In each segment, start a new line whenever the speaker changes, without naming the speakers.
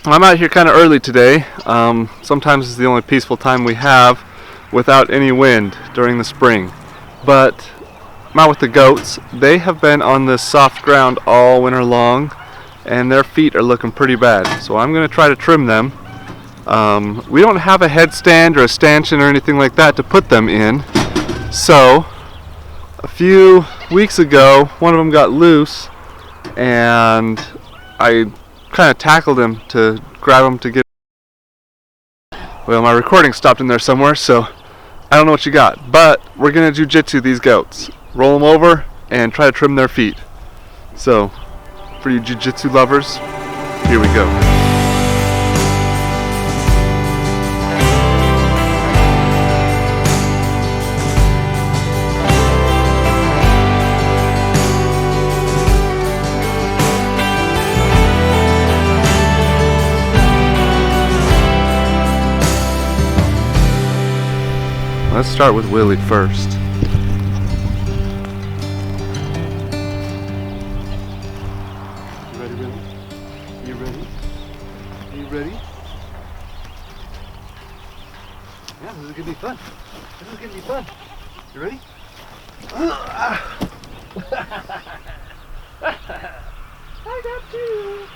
I'm out here kind of early today. Sometimes it's the only peaceful time we have without any wind during the spring. But I'm out with the goats. They have been on this soft ground all winter long, and their feet are looking pretty bad. So I'm going to try to trim them. We don't have a headstand or a stanchion or anything like that to put them in. So a few weeks ago, one of them got loose, and I kind of tackled him to grab him to get. Well, my recording stopped in there somewhere, so I don't know what you got. But we're gonna jiu-jitsu these goats, roll them over, and try to trim their feet. So, for you jiu-jitsu lovers, here we go. Let's start with Willy first. You ready, Willy? You ready? You ready? Yeah, this is gonna be fun. This is gonna be fun. You ready? I got you.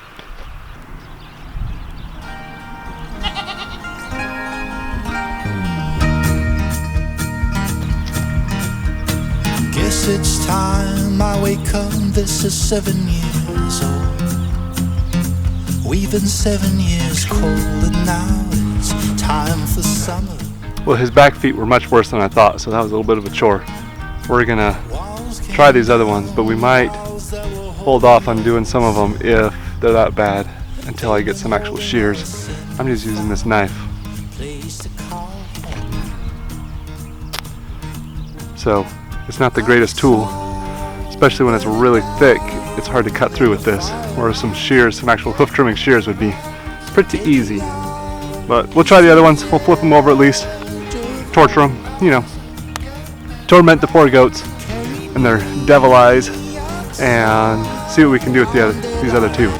Guess it's time I wake up, this is 7 years old. We've been 7 years cold, and now it's time for summer.
Well, his back feet were much worse than I thought, so that was a little bit of a chore. We're gonna try these other ones, but we might hold off on doing some of them if they're that bad until I get some actual shears. I'm just using this knife. So it's not the greatest tool, especially when it's really thick. It's hard to cut through with this, whereas some shears, some actual hoof trimming shears would be pretty easy. But we'll try the other ones. We'll flip them over at least, torture them, you know, torment the poor goats and their devil eyes, and see what we can do with these other two.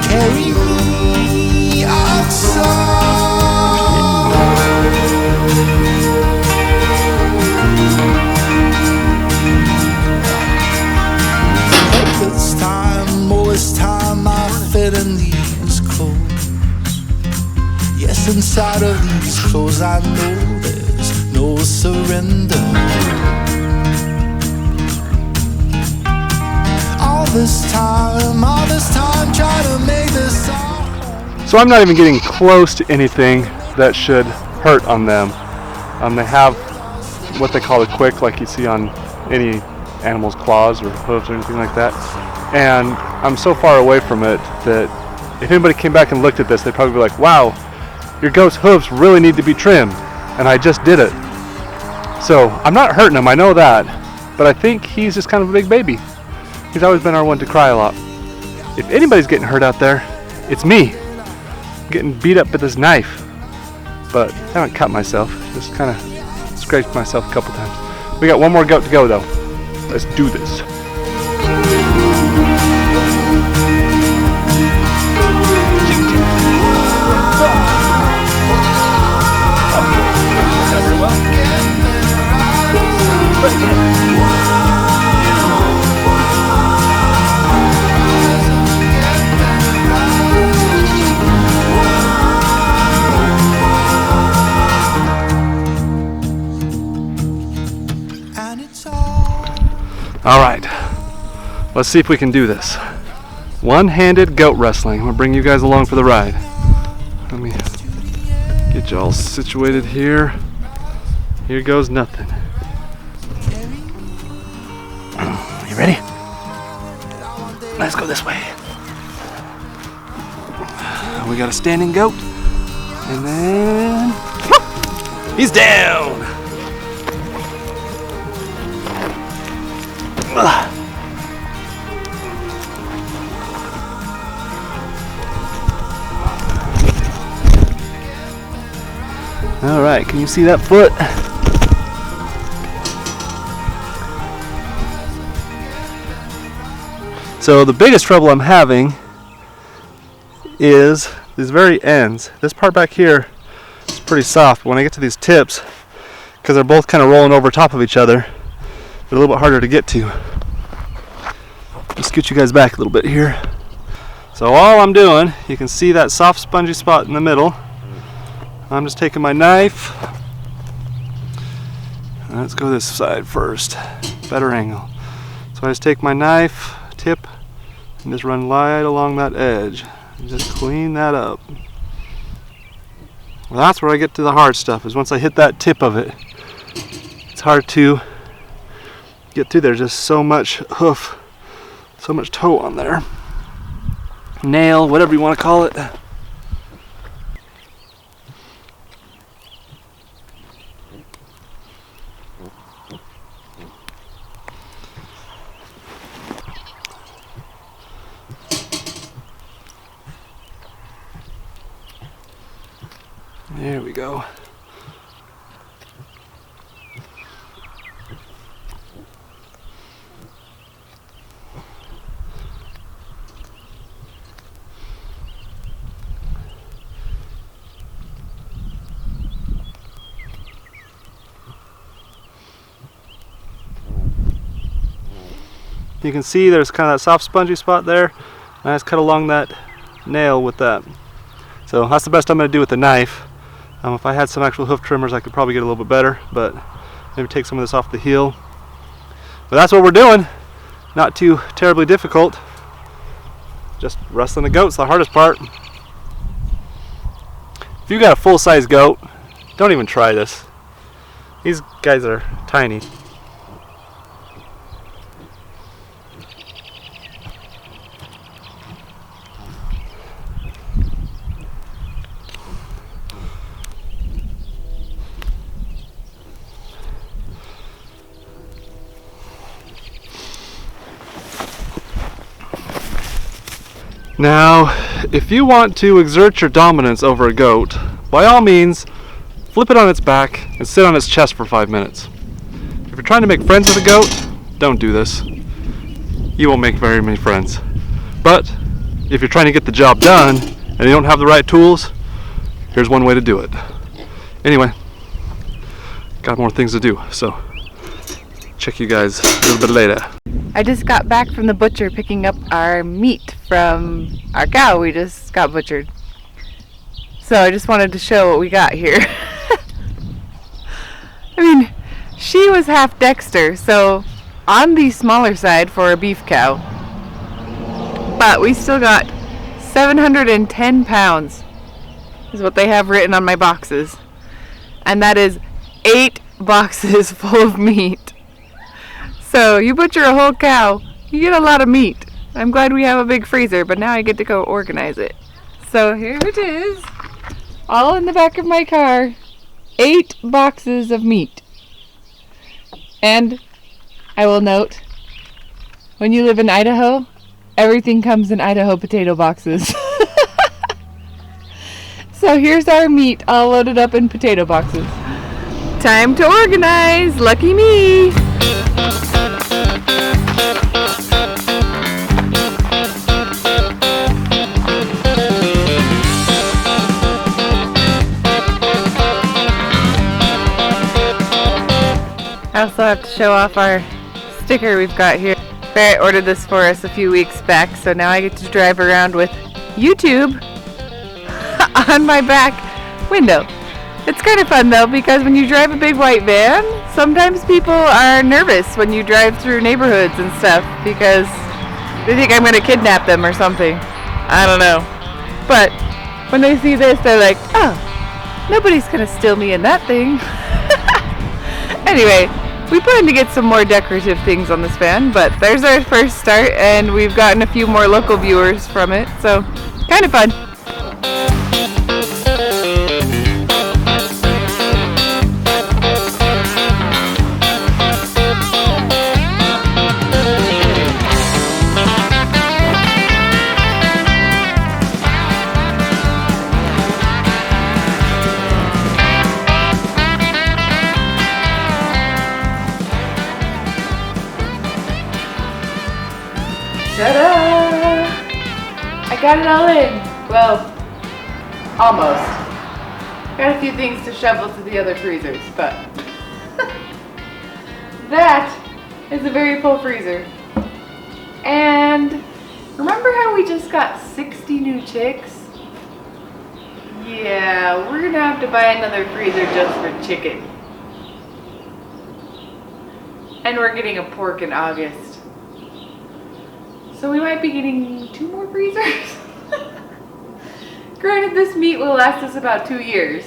Carry me outside. It's time I fit in these clothes. Yes, inside of these clothes I know there's no surrender. All this time trying to make this song.
So I'm not even getting close to anything that should hurt on them. They have what they call a quick, like you see on any animal's claws or hooves or anything like that. And I'm so far away from it that if anybody came back and looked at this, they'd probably be like, wow, your goat's hooves really need to be trimmed. And I just did it. So I'm not hurting him, I know that. But I think he's just kind of a big baby. He's always been our one to cry a lot. If anybody's getting hurt out there, it's me. I'm getting beat up with this knife. But I haven't cut myself, just kind of scraped myself a couple times. We got one more goat to go though. Let's do this. All right, let's see if we can do this. One-handed goat wrestling. I'm gonna bring you guys along for the ride. Let me get you all situated here. Here goes nothing. You ready? Let's go this way. We got a standing goat, and then he's down. All right, can you see that foot? So the biggest trouble I'm having is these very ends. This part back here is pretty soft. When I get to these tips, because they're both kind of rolling over top of each other, they're a little bit harder to get to. Let's scoot you guys back a little bit here. So all I'm doing, you can see that soft spongy spot in the middle. I'm just taking my knife. Let's go this side first. Better angle. So I just take my knife tip and just run light along that edge. And just clean that up. Well, that's where I get to the hard stuff, is once I hit that tip of it. It's hard to get through. There's just so much hoof, so much toe on there. Nail, whatever you want to call it. There we go. You can see there's kind of that soft spongy spot there, and I just cut along that nail with that. So that's the best I'm going to do with the knife. If I had some actual hoof trimmers, I could probably get a little bit better, but maybe take some of this off the heel. But that's what we're doing. Not too terribly difficult. Just wrestling the goat's the hardest part. If you got a full-size goat, don't even try this. These guys are tiny. Now, if you want to exert your dominance over a goat, by all means, flip it on its back and sit on its chest for 5 minutes. If you're trying to make friends with a goat, don't do this. You won't make very many friends. But if you're trying to get the job done and you don't have the right tools, here's one way to do it. Anyway, got more things to do, so check you guys a little bit later.
I just got back from the butcher picking up our meat from our cow we just got butchered. So I just wanted to show what we got here. I mean, she was half Dexter, so on the smaller side for a beef cow. But we still got 710 pounds is what they have written on my boxes. And that is 8 boxes full of meat. So you butcher a whole cow, you get a lot of meat. I'm glad we have a big freezer, but now I get to go organize it. So here it is, all in the back of my car, 8 boxes of meat. And I will note, when you live in Idaho, everything comes in Idaho potato boxes. So here's our meat all loaded up in potato boxes. Time to organize, lucky me! I also have to show off our sticker we've got here. Barrett ordered this for us a few weeks back, so now I get to drive around with YouTube on my back window. It's kind of fun though, because when you drive a big white van, sometimes people are nervous when you drive through neighborhoods and stuff because they think I'm going to kidnap them or something. I don't know. But when they see this, they're like, oh, nobody's going to steal me in that thing. Anyway, we plan to get some more decorative things on this van, but there's our first start, and we've gotten a few more local viewers from it, so kind of fun. Ta-da! I got it all in. Well, almost. Got a few things to shovel to the other freezers, but that is a very full freezer. And remember how we just got 60 new chicks? Yeah, we're gonna have to buy another freezer just for chicken. And we're getting a pork in August. So we might be getting 2 more freezers. Granted, this meat will last us about 2 years.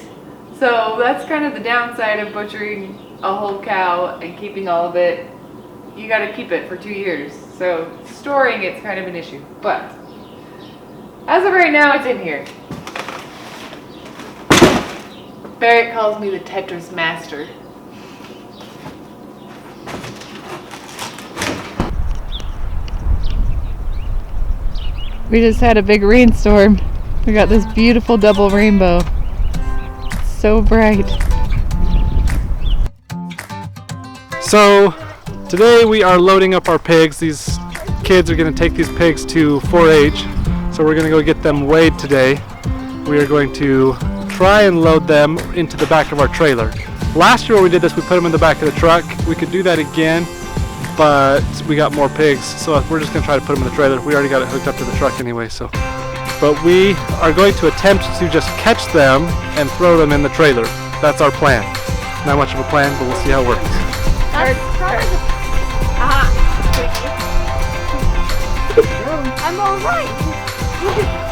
So that's kind of the downside of butchering a whole cow and keeping all of it. You gotta keep it for 2 years. So storing it's kind of an issue. But as of right now, it's in here. Barrett calls me the Tetris master. We just had a big rainstorm. We got this beautiful double rainbow. It's so bright.
So today we are loading up our pigs. These kids are going to take these pigs to 4-H. So we're going to go get them weighed today. We are going to try and load them into the back of our trailer. Last year when we did this, we put them in the back of the truck. We could do that again, but we got more pigs, so we're just gonna try to put them in the trailer. We already got it hooked up to the truck anyway, so. But we are going to attempt to just catch them and throw them in the trailer. That's our plan. Not much of a plan, but we'll see how it works.
I'm all right.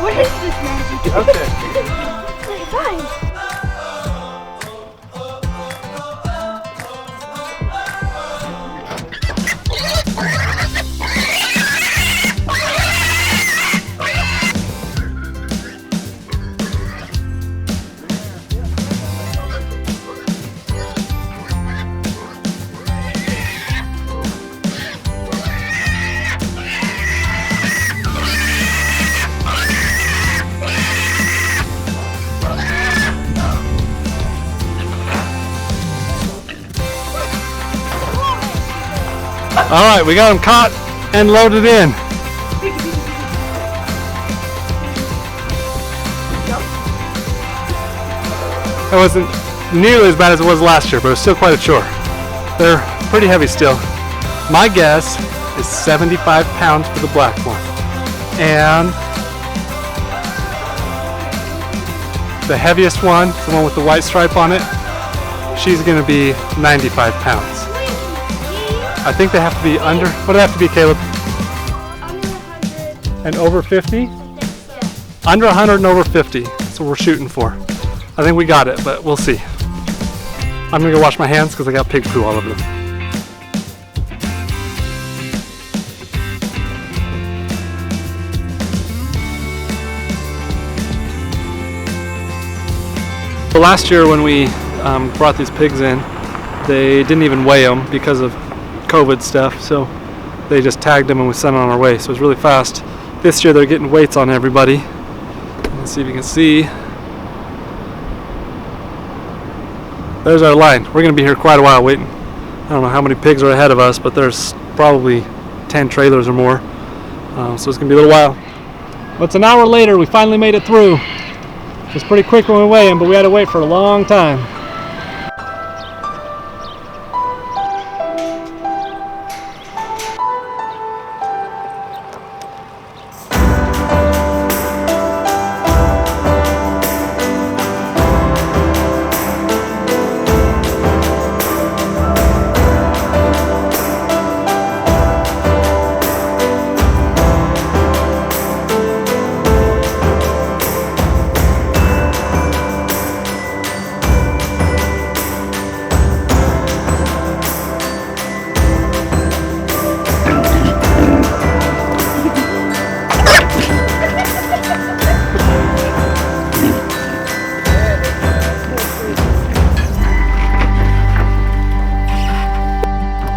What is this magic?
Okay.
Fine.
All right, we got them caught and loaded in. That wasn't nearly as bad as it was last year, but it was still quite a chore. They're pretty heavy still. My guess is 75 pounds for the black one. And the heaviest one, the one with the white stripe on it, she's gonna be 95 pounds. I think they have to be under, what do they have to be, Caleb?
Under 100.
And over 50?
Yeah.
Under 100 and over 50. That's what we're shooting for. I think we got it, but we'll see. I'm gonna go wash my hands because I got pig poo all over them. But last year when we brought these pigs in, they didn't even weigh them because of COVID stuff, so they just tagged them and we sent them on our way, so it was really fast. This year they're getting weights on everybody. Let's see if you can see. There's our line. We're going to be here quite a while waiting. I don't know how many pigs are ahead of us, but there's probably 10 trailers or more, so it's going to be a little while. But it's an hour later, we finally made it through. It was pretty quick when we weighed them, but we had to wait for a long time.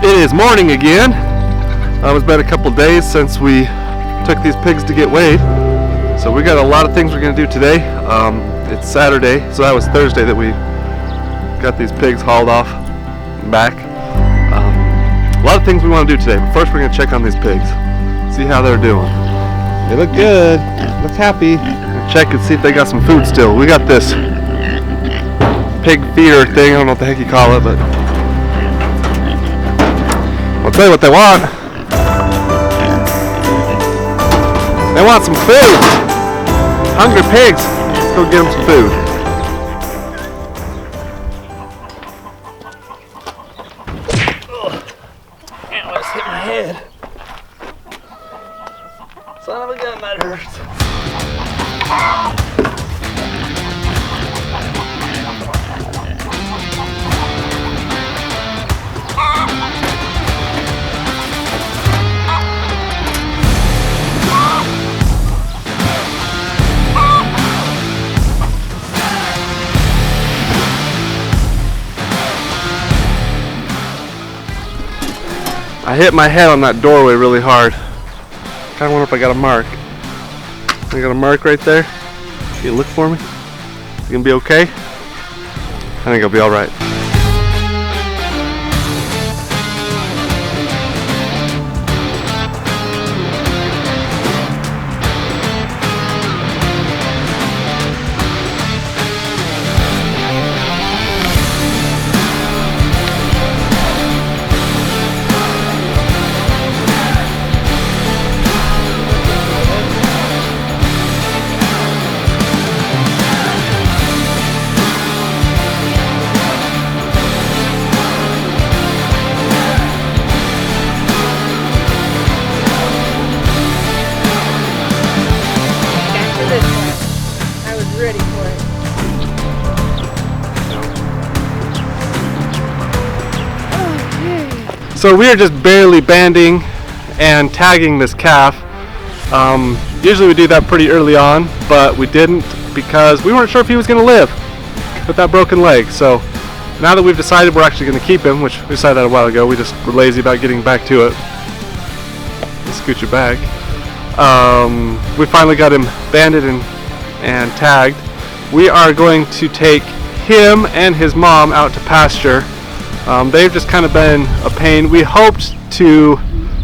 It is morning again. It's been a couple days since we took these pigs to get weighed. So we got a lot of things we're going to do today. It's Saturday, so that was Thursday that we got these pigs hauled off and back. A lot of things we want to do today, but first we're going to check on these pigs, see how they're doing. They look good. Look happy. Check and see if they got some food still. We got this pig feeder thing. I don't know what the heck you call it, but I'll tell you what they want. They want some food. Hungry pigs. Let's go get them some food. I almost hit my head. Son of a gun, that hurts. I hit my head on that doorway really hard. Kinda wonder if I got a mark. I got a mark right there. Can you look for me? You gonna be okay? I think I'll be alright.
Ready for it. Okay. So we are just barely banding and tagging this calf. Usually we do that pretty early on, but we didn't because we weren't sure if he was going to live with that broken leg. So now that we've decided we're actually going to keep him, which we decided that a while ago, we just were lazy about getting back to it. Let's scoot you back. We finally got him banded and tagged. We are going to take him and his mom out to pasture. They've just kind of been a pain. We hoped to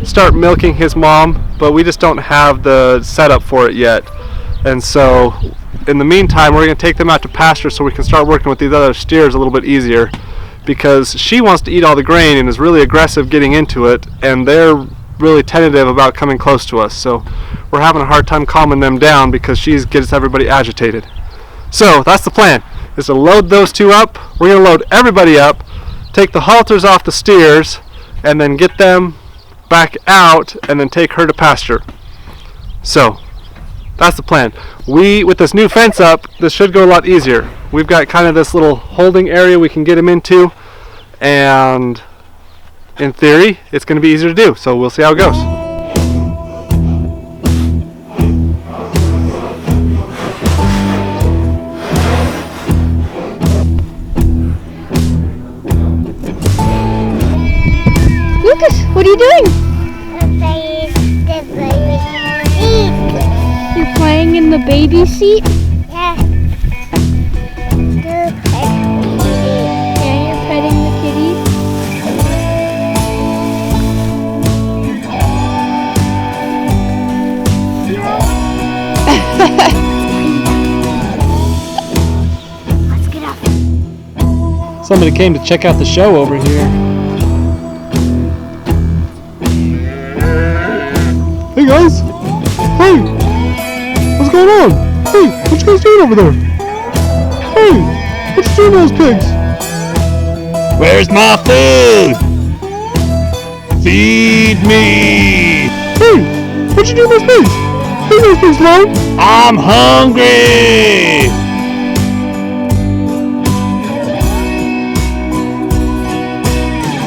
start milking his mom, but we just don't have the setup for it yet. And so in the meantime, we're going to take them out to pasture so we can start working with these other steers a little bit easier, because she wants to eat all the grain and is really aggressive getting into it, and they're really tentative about coming close to us. So we're having a hard time calming them down because she gets everybody agitated. So that's the plan, is to load those two up. We're going to load everybody up, take the halters off the steers, and then get them back out and then take her to pasture. So that's the plan. With this new fence up, this should go a lot easier. We've got kind of this little holding area we can get them into, and in theory it's going to be easier to do. So we'll see how it goes.
What are you doing? You're playing in the baby seat?
Yeah.
Yeah, you're petting the kitties?
Let's get up.
Somebody came to check out the show over here.
Hey guys! Hey! What's going on? Hey! What you guys doing over there? Hey! What you doing to those pigs?
Where's my food? Feed me!
Hey! What you doing to those pigs? Leave those pigs alone!
I'm hungry!